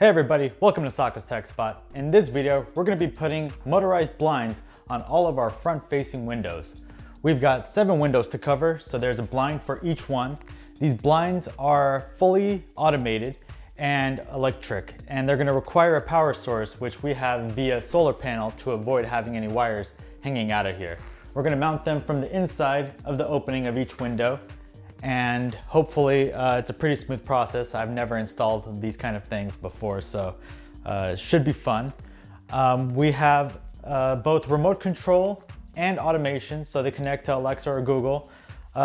Hey everybody, welcome to Saka's Tech Spot. In this video, we're going to be putting motorized blinds on all of our front-facing windows. We've got 7 windows to cover, so there's a blind for each one. These blinds are fully automated and electric, and they're going to require a power source, which we have via solar panel to avoid having any wires hanging out of here. We're going to mount them from the inside of the opening of each window, and hopefully it's a pretty smooth process. I've never installed these kind of things before, so it should be fun. We have both remote control and automation, so they connect to Alexa or Google.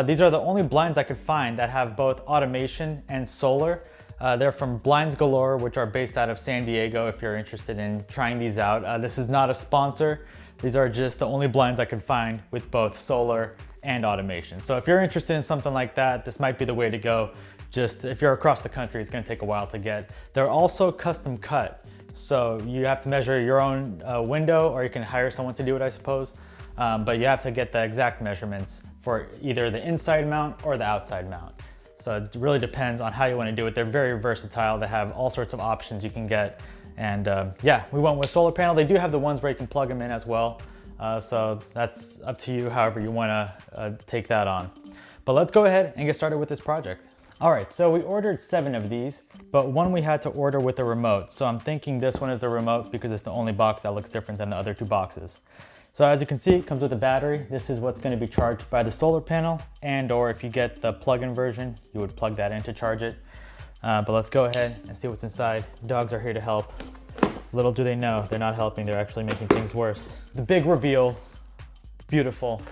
These are the only blinds I could find that have both automation and solar. They're from BlindsGalore, which are based out of San Diego, if you're interested in trying these out. This is not a sponsor. These are just the only blinds I could find with both solar and automation. So if you're interested in something like that, this might be the way to go. Just if you're across the country, it's gonna take a while to get. They're also custom cut. So you have to measure your own window, or you can hire someone to do it, I suppose. But you have to get the exact measurements for either the inside mount or the outside mount. So it really depends on how you wanna do it. They're very versatile. They have all sorts of options you can get. And yeah, we went with solar panel. They do have the ones where you can plug them in as well. So that's up to you, however you wanna take that on. But let's go ahead and get started with this project. All right, so we ordered 7 of these, but one we had to order with a remote. So I'm thinking this one is the remote because it's the only box that looks different than the other 2 boxes. So as you can see, it comes with a battery. This is what's gonna be charged by the solar panel, and or if you get the plug-in version, you would plug that in to charge it. But let's go ahead and see what's inside. Dogs are here to help. Little do they know, they're not helping, they're actually making things worse. The big reveal, beautiful.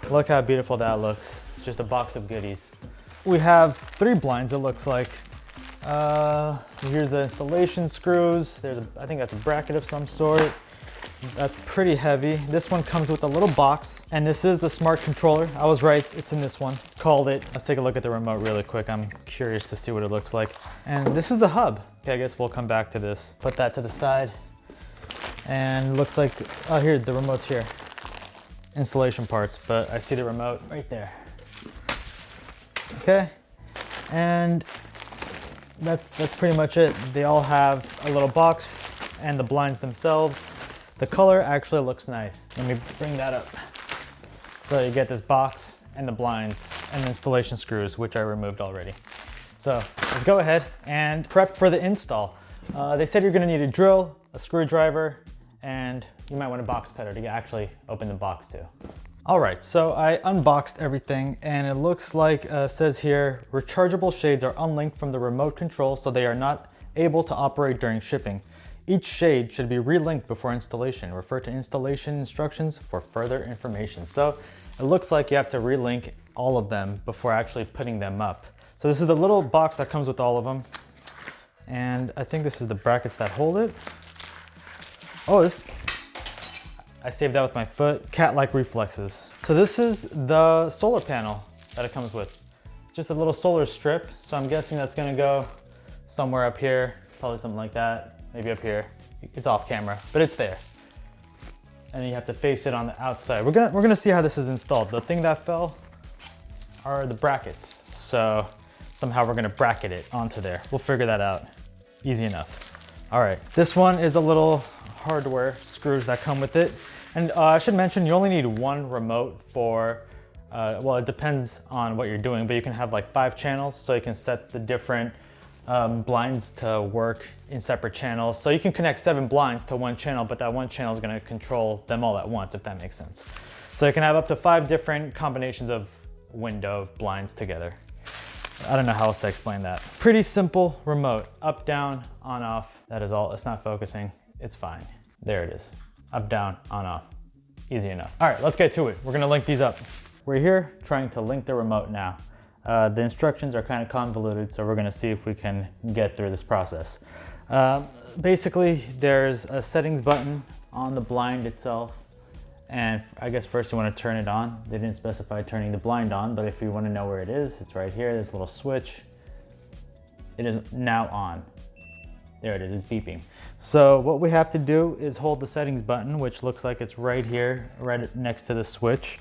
Look how beautiful that looks. It's just a box of goodies. We have 3 blinds, it looks like. Here's the installation screws. I think that's a bracket of some sort. That's pretty heavy. This one comes with a little box, and this is the smart controller. I was right, it's in this one. Called it. Let's take a look at the remote really quick. I'm curious to see what it looks like. And this is the hub. Okay, I guess we'll come back to this. Put that to the side. And looks like, oh here, the remote's here. Installation parts, but I see the remote right there. Okay, and that's pretty much it. They all have a little box and the blinds themselves. The color actually looks nice. Let me bring that up. So you get this box and the blinds and the installation screws, which I removed already. So let's go ahead and prep for the install. They said you're gonna need a drill, a screwdriver, and you might want a box cutter to actually open the box too. All right, so I unboxed everything, and it looks like says here, rechargeable shades are unlinked from the remote control, so they are not able to operate during shipping. Each shade should be relinked before installation. Refer to installation instructions for further information. So it looks like you have to relink all of them before actually putting them up. So this is the little box that comes with all of them. And I think this is the brackets that hold it. Oh, I saved that with my foot. Cat-like reflexes. So this is the solar panel that it comes with. Just a little solar strip. So I'm guessing that's gonna go somewhere up here, probably something like that. Maybe up here. It's off camera, but it's there. And then you have to face it on the outside. We're gonna see how this is installed. The thing that fell are the brackets. So somehow we're gonna bracket it onto there. We'll figure that out. Easy enough. All right, this one is the little hardware screws that come with it. And I should mention, you only need 1 remote for, well, it depends on what you're doing, but you can have like 5 channels, so you can set the different blinds to work in separate channels. So you can connect 7 blinds to 1 channel, but that 1 channel is gonna control them all at once, if that makes sense. So you can have up to 5 different combinations of window blinds together. I don't know how else to explain that. Pretty simple remote, up, down, on, off. That is all, it's not focusing, it's fine. There it is, up, down, on, off. Easy enough. All right, let's get to it. We're gonna link these up. We're here trying to link the remote now. The instructions are kind of convoluted, so we're gonna see if we can get through this process. Basically, there's a settings button on the blind itself, and I guess first you wanna turn it on. They didn't specify turning the blind on, but if you wanna know where it is, it's right here, there's a little switch. It is now on. There it is, it's beeping. So what we have to do is hold the settings button, which looks like it's right here, right next to the switch.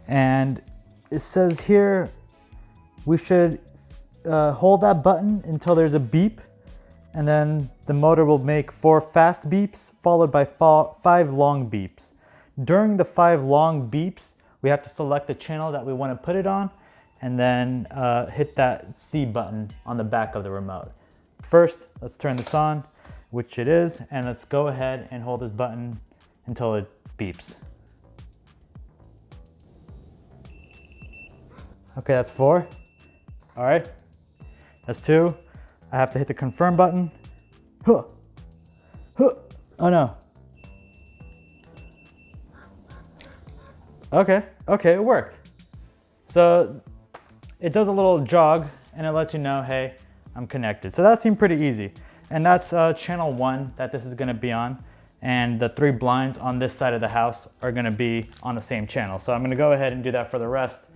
And it says here, we should hold that button until there's a beep, and then the motor will make 4 fast beeps followed by 5 long beeps. During the 5 long beeps, we have to select the channel that we want to put it on and then hit that C button on the back of the remote. First, let's turn this on, which it is, and let's go ahead and hold this button until it beeps. Okay, that's 4. All right, that's 2. I have to hit the confirm button. Huh. Huh. Oh no. Okay, it worked. So it does a little jog and it lets you know, hey, I'm connected. So that seemed pretty easy. And that's channel 1 that this is gonna be on. And the 3 blinds on this side of the house are gonna be on the same channel. So I'm gonna go ahead and do that for the rest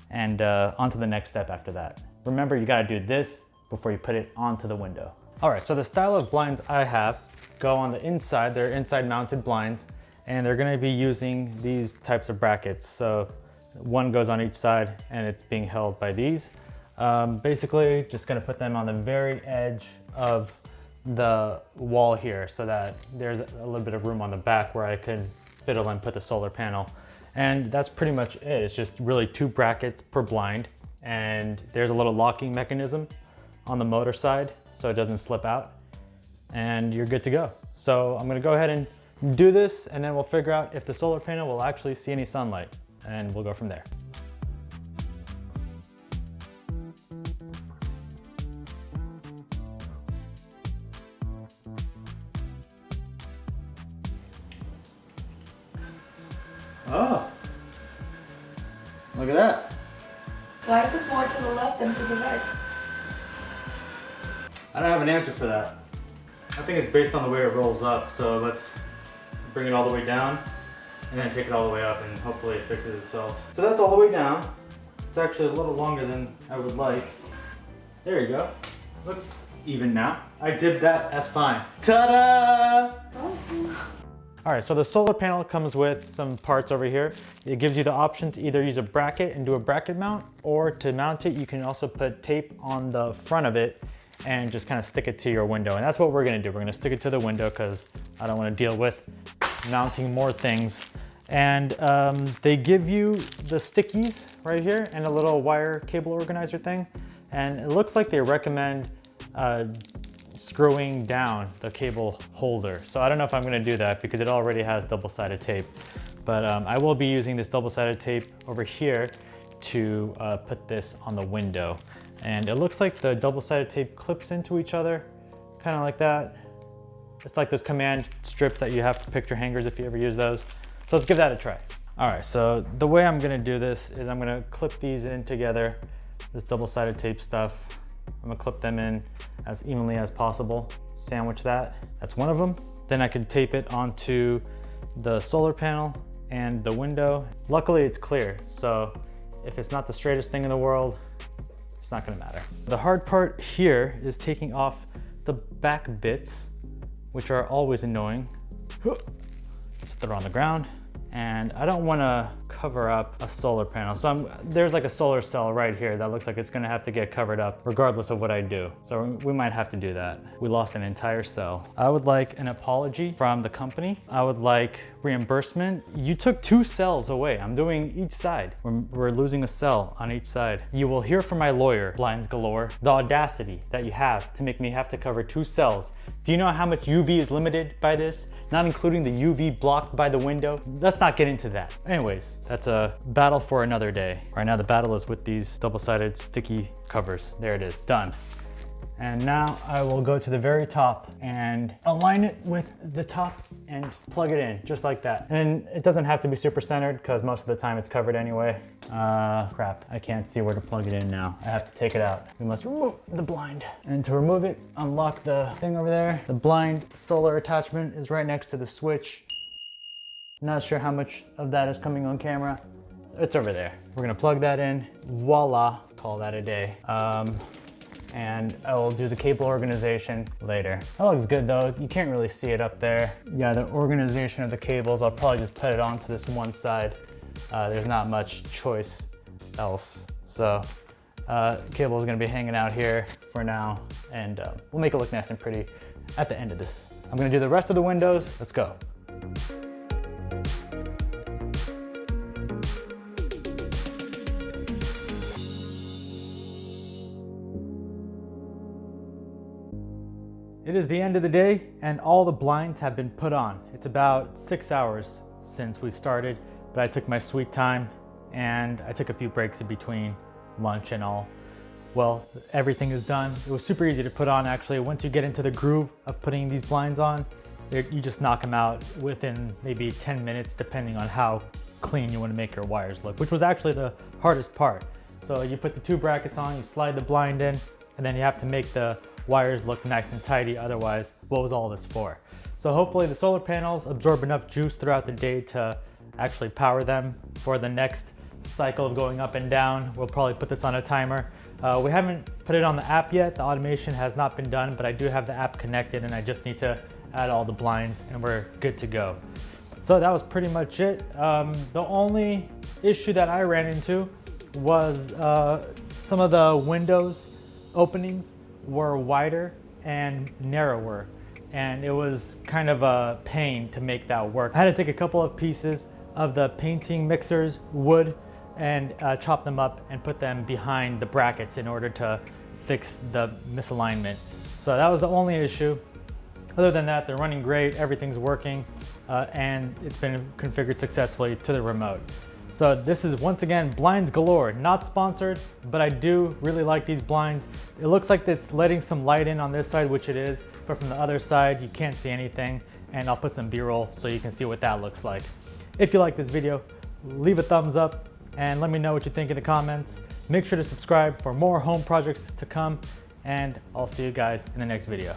and on to the next step after that. Remember, you gotta do this before you put it onto the window. All right, so the style of blinds I have go on the inside. They're inside mounted blinds, and they're gonna be using these types of brackets. So one goes on each side and it's being held by these. Basically, just gonna put them on the very edge of the wall here so that there's a little bit of room on the back where I could fiddle and put the solar panel. And that's pretty much it. It's just really 2 brackets per blind, and there's a little locking mechanism on the motor side so it doesn't slip out, and you're good to go. So I'm gonna go ahead and do this, and then we'll figure out if the solar panel will actually see any sunlight, and we'll go from there. Oh, look at that. Why is it more to the left than to the right? I don't have an answer for that. I think it's based on the way it rolls up. So let's bring it all the way down and then take it all the way up, and hopefully it fixes itself. So that's all the way down. It's actually a little longer than I would like. There you go. Looks even now. I did that, that's fine. Ta-da! Awesome. All right, so the solar panel comes with some parts over here. It gives you the option to either use a bracket and do a bracket mount, or to mount it, you can also put tape on the front of it and just kind of stick it to your window. And that's what we're gonna do. We're gonna stick it to the window because I don't wanna deal with mounting more things. And they give you the stickies right here and a little wire cable organizer thing. And it looks like they recommend screwing down the cable holder. So I don't know if I'm gonna do that because it already has double-sided tape. But I will be using this double-sided tape over here to put this on the window. And it looks like the double-sided tape clips into each other, kind of like that. It's like those command strips that you have for picture hangers if you ever use those. So let's give that a try. All right, so the way I'm gonna do this is I'm gonna clip these in together, this double-sided tape stuff. I'm gonna clip them in as evenly as possible, sandwich that. That's one of them. Then I can tape it onto the solar panel and the window. Luckily it's clear, so if it's not the straightest thing in the world, it's not gonna matter. The hard part here is taking off the back bits, which are always annoying. Just throw it on the ground. And I don't wanna cover up a solar panel. So there's like a solar cell right here that looks like it's gonna have to get covered up regardless of what I do. So we might have to do that. We lost an entire cell. I would like an apology from the company. I would like reimbursement. You took 2 cells away. I'm doing each side. We're losing a cell on each side. You will hear from my lawyer, BlindsGalore, the audacity that you have to make me have to cover 2 cells. Do you know how much UV is limited by this? Not including the UV blocked by the window. Let's not get into that. Anyways, that's a battle for another day. Right now the battle is with these double-sided sticky covers. There it is, done. And now I will go to the very top and align it with the top and plug it in, just like that. And it doesn't have to be super centered because most of the time it's covered anyway. Crap, I can't see where to plug it in now. I have to take it out. We must remove the blind. And to remove it, unlock the thing over there. The blind solar attachment is right next to the switch. Not sure how much of that is coming on camera. It's over there. We're gonna plug that in. Voila, call that a day. And I will do the cable organization later. That looks good though. You can't really see it up there. Yeah, the organization of the cables, I'll probably just put it onto this one side. There's not much choice else. So Cable is gonna be hanging out here for now, and we'll make it look nice and pretty at the end of this. I'm gonna do the rest of the windows. Let's go. It is the end of the day and all the blinds have been put on. It's about 6 hours since we started, but I took my sweet time and I took a few breaks in between lunch and all. Well, everything is done. It was super easy to put on actually. Once you get into the groove of putting these blinds on, you just knock them out within maybe 10 minutes depending on how clean you want to make your wires look, which was actually the hardest part. So you put the 2 brackets on, you slide the blind in, and then you have to make the wires look nice and tidy, otherwise what was all this for? So hopefully the solar panels absorb enough juice throughout the day to actually power them for the next cycle of going up and down. We'll probably put this on a timer. We haven't put it on the app yet. The automation has not been done, but I do have the app connected and I just need to add all the blinds and we're good to go. So that was pretty much it. The only issue that I ran into was some of the windows openings were wider and narrower, and it was kind of a pain to make that work. I had to take a couple of pieces of the painting mixer's wood and chop them up and put them behind the brackets in order to fix the misalignment. So that was the only issue. Other than that, they're running great, everything's working, and it's been configured successfully to the remote. So this is once again BlindsGalore, not sponsored, but I do really like these blinds. It looks like it's letting some light in on this side, which it is, but from the other side you can't see anything, and I'll put some B-roll so you can see what that looks like. If you like this video, leave a thumbs up and let me know what you think in the comments. Make sure to subscribe for more home projects to come, and I'll see you guys in the next video.